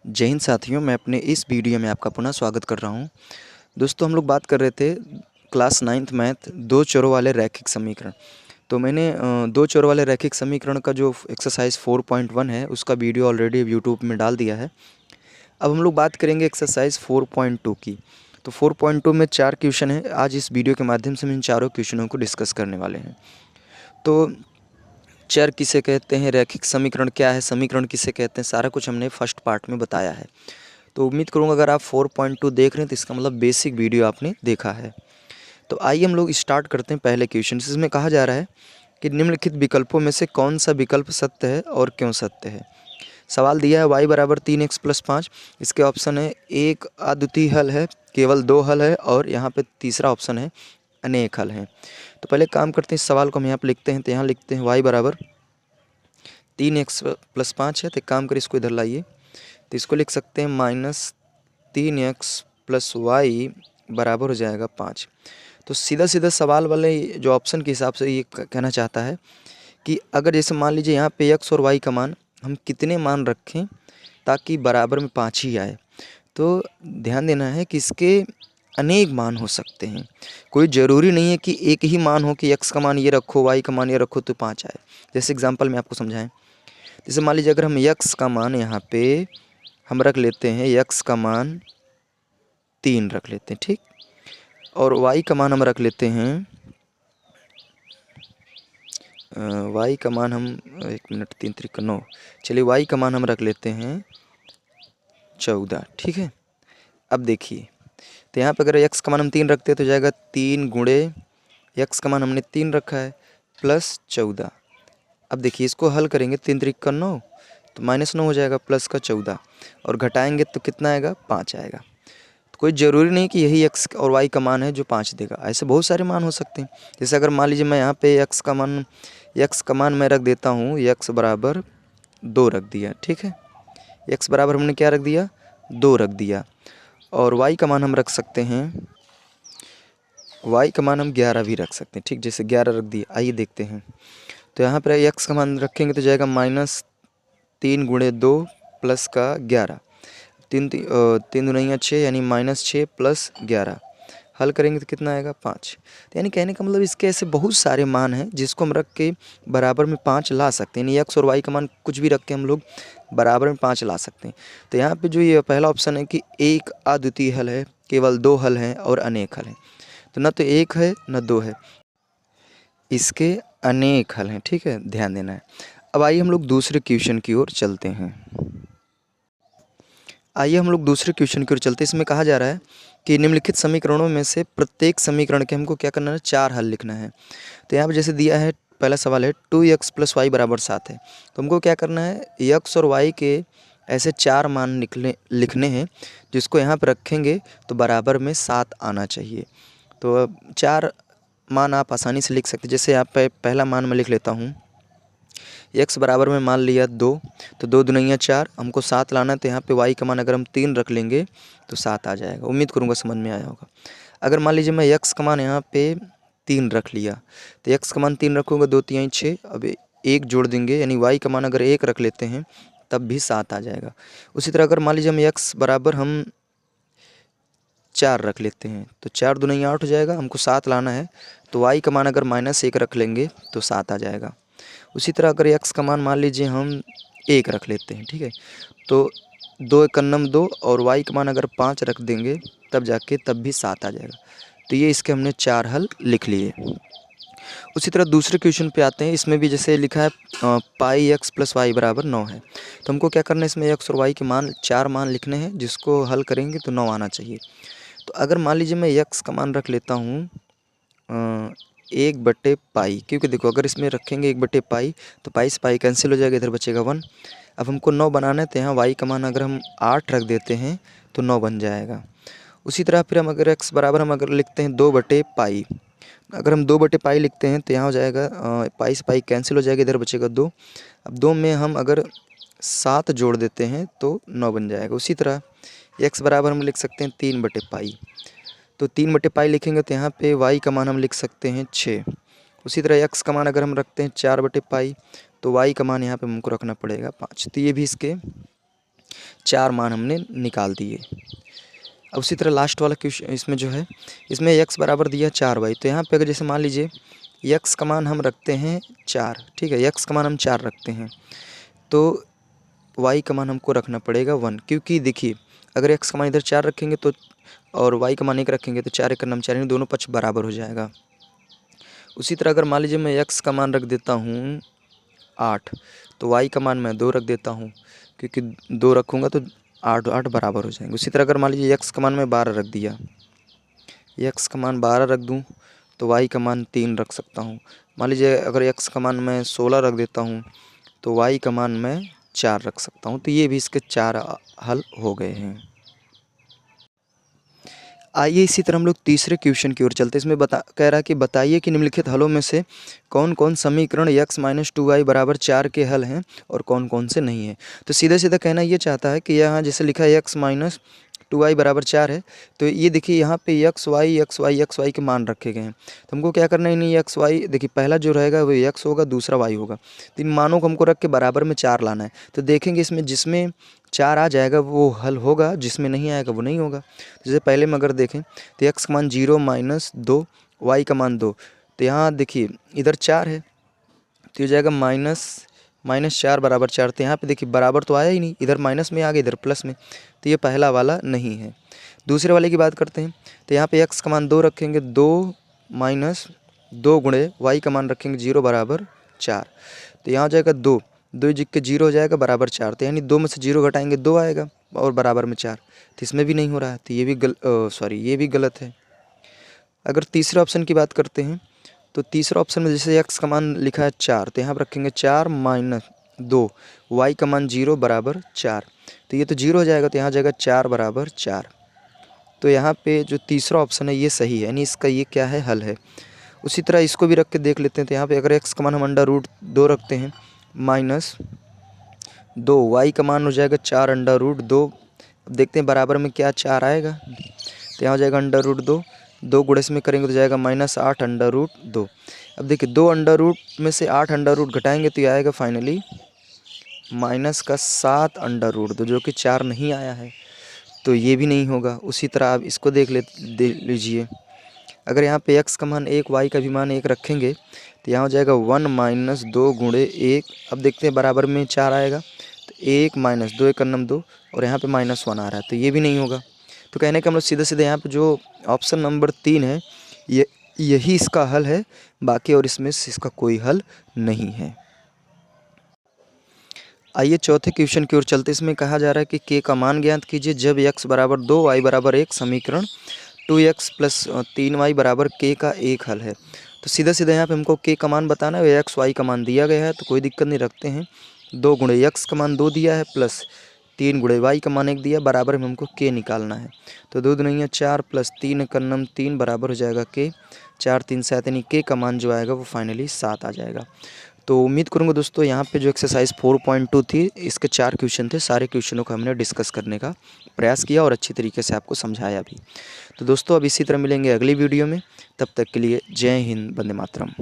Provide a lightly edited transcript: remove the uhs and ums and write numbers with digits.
जय हिंद साथियों, मैं अपने इस वीडियो में आपका पुनः स्वागत कर रहा हूं। दोस्तों, हम लोग बात कर रहे थे क्लास 9th मैथ दो चरों वाले रैखिक समीकरण। तो मैंने दो चरों वाले रैखिक समीकरण का जो एक्सरसाइज 4.1 है उसका वीडियो ऑलरेडी यूट्यूब में डाल दिया है। अब हम लोग बात करेंगे एक्सरसाइज 4.2 की। तो 4.2 में 4 क्वेश्चन है। आज इस वीडियो के माध्यम से हम इन चारों क्वेश्चनों को डिस्कस करने वाले हैं। तो चर किसे कहते हैं, रैखिक समीकरण क्या है, समीकरण किसे कहते हैं, सारा कुछ हमने फर्स्ट पार्ट में बताया है। तो उम्मीद करूँगा अगर आप 4.2 देख रहे हैं तो इसका मतलब बेसिक वीडियो आपने देखा है। तो आइए हम लोग स्टार्ट करते हैं पहले क्वेश्चन। इसमें कहा जा रहा है कि निम्नलिखित विकल्पों में से कौन सा विकल्प सत्य है और क्यों सत्य है। सवाल दिया है y बराबर 3x + 5। इसके ऑप्शन है एक अद्वितीय हल है, केवल दो हल है, और यहाँ पे तीसरा ऑप्शन है अनेक हल हैं। तो पहले काम करते हैं, इस सवाल को हम यहाँ पर लिखते हैं। तो यहाँ लिखते हैं y बराबर 3x + 5 है। तो एक काम करिए, इसको इधर लाइए। तो इसको लिख सकते हैं -3x + y बराबर हो जाएगा 5। तो सीधा सीधा सवाल वाले जो ऑप्शन के हिसाब से ये कहना चाहता है कि अगर जैसे मान लीजिए यहाँ पे x और y का मान हम कितने मान रखें ताकि बराबर में 5 ही आए। तो ध्यान देना है कि इसके अनेक मान हो सकते हैं। कोई ज़रूरी नहीं है कि एक ही मान हो कि x का मान ये रखो, y का मान ये रखो तो 5 आए। जैसे एग्जांपल में आपको समझाएं। जैसे मान लीजिए अगर हम x का मान यहाँ पे हम रख लेते हैं, x का मान 3 रख लेते हैं, ठीक। और y का मान हम रख लेते हैं, y का मान हम 1 मिनट 3 3 9, चलिए y का मान हम रख लेते हैं 14, ठीक है। अब देखिए, तो यहाँ पर अगर x का मान हम 3 रखते हैं तो जाएगा 3 गुणे x का मान हमने 3 रखा है +14। अब देखिए इसको हल करेंगे, 3 3 9, तो -9 हो जाएगा प्लस का 14, और घटाएंगे तो कितना आएगा, 5 आएगा। तो कोई ज़रूरी नहीं कि यही x और y का मान है जो 5 देगा, ऐसे बहुत सारे मान हो सकते हैं। जैसे अगर मान लीजिए मैं यहाँ पे x का मान मैं रख देता हूँ, x बराबर 2 रख दिया, ठीक है। x बराबर हमने क्या रख दिया, 2 रख दिया। और y का मान हम रख सकते हैं, y का मान हम 11 भी रख सकते हैं, ठीक। जैसे 11 रख दिया। आइए देखते हैं। तो यहाँ पर x का मान रखेंगे तो जाएगा -3 गुणे 2 प्लस का 11, 3 दूनी 6 यानी -6 + 11। हल करेंगे तो कितना आएगा, 5। तो यानी कहने का मतलब इसके ऐसे बहुत सारे मान हैं जिसको हम रख के बराबर में 5 ला सकते हैं। यानी x और y का मान कुछ भी रख के हम लोग बराबर में 5 ला सकते हैं। तो यहाँ पे जो ये पहला ऑप्शन है कि एक अद्वितीय हल है, केवल दो हल हैं और अनेक हल हैं। तो न तो एक है न दो है, इसके अनेक हल हैं, ठीक है, ध्यान देना है। अब आइए हम लोग दूसरे क्वेश्चन की ओर चलते हैं। इसमें कहा जा रहा है कि निम्नलिखित समीकरणों में से प्रत्येक समीकरण के हमको क्या करना है, 4 हल लिखना है। तो यहाँ पर जैसे दिया है, पहला सवाल है 2x + y बराबर 7 है। तो हमको क्या करना है, x और y के ऐसे 4 मान लिखने हैं जिसको यहाँ पर रखेंगे तो बराबर में 7 आना चाहिए। तो अब 4 मान आप आसानी से लिख सकते हैं। जैसे यहाँ पे पहला मान मैं लिख लेता हूँ, x बराबर में मान लिया 2, तो 2 दूनी 4, हमको 7 लाना है। तो यहाँ पे y का मान अगर हम 3 रख लेंगे तो 7 आ जाएगा। उम्मीद करूँगा समझ में आया होगा। अगर मान लीजिए मैं x का मान यहाँ पे 3 रख लिया, तो x का मान 3 रखूँगा, 2 3 6, अब 1 जोड़ देंगे, यानी y का मान अगर 1 रख लेते हैं तब भी 7 आ जाएगा। उसी तरह अगर मान लीजिए हम x बराबर हम 4 रख लेते हैं, तो 4 दूनी 8 हो जाएगा, हमको 7 लाना है। तो y का मान अगर -1 रख लेंगे तो 7 आ जाएगा। उसी तरह अगर x का मान लीजिए हम 1 रख लेते हैं, ठीक है, तो 2 × 2 और y का मान अगर 5 रख देंगे तब भी 7 आ जाएगा। तो ये इसके हमने 4 हल लिख लिए। उसी तरह दूसरे क्वेश्चन पे आते हैं। इसमें भी जैसे लिखा है πx + y बराबर 9 है। तो हमको क्या करना है, इसमें x और y के मान 4 मान लिखने हैं जिसको हल करेंगे तो 9 आना चाहिए। तो अगर मान लीजिए मैं x का मान रख लेता हूँ 1/π, क्योंकि देखो अगर इसमें रखेंगे 1/π तो पाई से पाई कैंसिल हो जाएगा, इधर बचेगा 1। अब हमको 9 बनाना है, तो यहाँ y का मान अगर हम 8 रख देते हैं तो 9 बन जाएगा। उसी तरह फिर हम अगर x बराबर हम अगर लिखते हैं 2/π, अगर हम 2/π लिखते हैं तो यहाँ हो जाएगा पाई से पाई कैंसिल हो जाएगा, इधर बचेगा 2। अब 2 में हम अगर 7 जोड़ देते हैं तो 9 बन जाएगा। उसी तरह x बराबर हम लिख सकते हैं 3/π, तो 3/π लिखेंगे तो यहाँ पे y का मान हम लिख सकते हैं 6। उसी तरह x का मान अगर हम रखते हैं 4/π, तो y का मान यहाँ पे हमको रखना पड़ेगा 5। तो ये भी इसके 4 मान हमने निकाल दिए। अब उसी तरह लास्ट वाला क्वेश्चन इसमें जो है, इसमें x बराबर दिया 4y। तो यहाँ पे अगर जैसे मान लीजिए x का मान हम रखते हैं 4, ठीक है, x का मान हम 4 रखते हैं, तो y का मान हमको रखना पड़ेगा 1, क्योंकि देखिए अगर x का मान इधर 4 रखेंगे तो और y का मान 1 रखेंगे तो 4 1 का नाम 4, दोनों पक्ष बराबर हो जाएगा। उसी तरह अगर मान लीजिए मैं x का मान रख देता हूँ 8, तो y का मान मैं 2 रख देता हूँ, क्योंकि 2 रखूँगा तो 8 8 बराबर हो जाएंगे। उसी तरह अगर मान लीजिए x का मान मैं 12 रख दिया, x का मान 12 रख दूँ तो y का मान 3 रख सकता हूँ। मान लीजिए अगर x का मान मैं 16 रख देता हूँ तो y का मान मैं 4 रख सकता हूँ। तो ये भी इसके 4 हल हो गए हैं। आइए इसी तरह हम लोग तीसरे क्वेश्चन की ओर चलते हैं। इसमें कह रहा है कि बताइए कि निम्नलिखित हलों में से कौन कौन समीकरण x - 2y बराबर 4 के हल हैं और कौन कौन से नहीं हैं। तो सीधा सीधा कहना ये चाहता है कि यहाँ जैसे लिखा है x - 2y बराबर 4 है, तो ये देखिए यहाँ पे x y के मान रखे गए हैं। तो हमको क्या करना है, नहीं x y, देखिए पहला जो रहेगा वो x होगा, दूसरा y होगा, तो इन मानों को हमको रख के बराबर में 4 लाना है। तो देखेंगे इसमें जिसमें 4 आ जाएगा वो हल होगा, जिसमें नहीं आएगा वो नहीं होगा। जैसे पहले में अगर देखें तो x का मान 0 - 2, y का मान 2, तो यहाँ देखिए इधर 4 है तो ये जाएगा -4 बराबर 4। तो यहाँ पे देखिए बराबर तो आया ही नहीं, इधर माइनस में आ गया, इधर प्लस में, तो ये पहला वाला नहीं है। दूसरे वाले की बात करते हैं, तो यहाँ पे x का मान 2 रखेंगे, 2 - 2 गुणे y का मान रखेंगे 0 बराबर 4, तो यहाँ हो जाएगा 2 जिक के 0 हो जाएगा बराबर 4, तो यानी 2 में से 0 घटाएंगे 2 आएगा और बराबर में 4, तो इसमें भी नहीं हो रहा है, तो ये भी ये भी गलत है। अगर तीसरे ऑप्शन की बात करते हैं, तो तीसरा ऑप्शन में जैसे x का मान लिखा है 4, तो यहाँ पर रखेंगे 4 - 2, y का मान 0 बराबर 4, तो ये तो 0 हो जाएगा, तो यहाँ जाएगा 4 बराबर 4। तो यहाँ पे जो तीसरा ऑप्शन है ये सही है, यानी इसका ये क्या है, हल है। उसी तरह इसको भी रख के देख लेते हैं। तो यहाँ पे अगर x का मान हम √2 रखते हैं -2, y का मान हो जाएगा 4 √2। अब देखते हैं बराबर में क्या 4 आएगा, तो यहाँ हो जाएगा √2, 2 गुणे में करेंगे तो जाएगा -8 √2। अब देखिए 2 अंडर में से 8 अंडर घटाएंगे तो ये आएगा फाइनली -7 √2, जो कि 4 नहीं आया है, तो ये भी नहीं होगा। उसी तरह आप इसको देख लीजिए, अगर यहाँ पे x का मान 1, y का भी मान 1 रखेंगे तो यहाँ हो जाएगा 1 - 2 गुणे 1। अब देखते हैं बराबर में 4 आएगा, तो 1 - 2 1 का 2, और यहाँ पे -1 आ रहा है, तो ये भी नहीं होगा। तो कहने का हम लोग सीधे सीधे यहाँ पे जो ऑप्शन नंबर 3 है यही इसका हल है, बाकी और इसमें से इसका कोई हल नहीं है। आइए चौथे क्वेश्चन की ओर चलते। इसमें कहा जा रहा है कि k का मान ज्ञात कीजिए जब x बराबर 2 y बराबर 1 समीकरण 2x + 3y बराबर k का एक हल है। तो सीधा सीधा यहाँ पे हमको k का मान बताना है, x y का मान दिया गया है तो कोई दिक्कत नहीं, रखते हैं 2 गुणे x का मान 2 दिया है प्लस 3 गुणे y का मान 1 दिया, बराबर में हमको k निकालना है। तो 2 दूनी 4 प्लस 3 का 3 बराबर हो जाएगा k, 4 3 7, यानी k का मान जो आएगा वो फाइनली 7 आ जाएगा। तो उम्मीद करूँगा दोस्तों यहाँ पे जो एक्सरसाइज 4.2 थी, इसके 4 क्वेश्चन थे, सारे क्वेश्चनों को हमने डिस्कस करने का प्रयास किया और अच्छी तरीके से आपको समझाया भी। तो दोस्तों अब इसी तरह मिलेंगे अगली वीडियो में, तब तक के लिए जय हिंद, वंदे मातरम।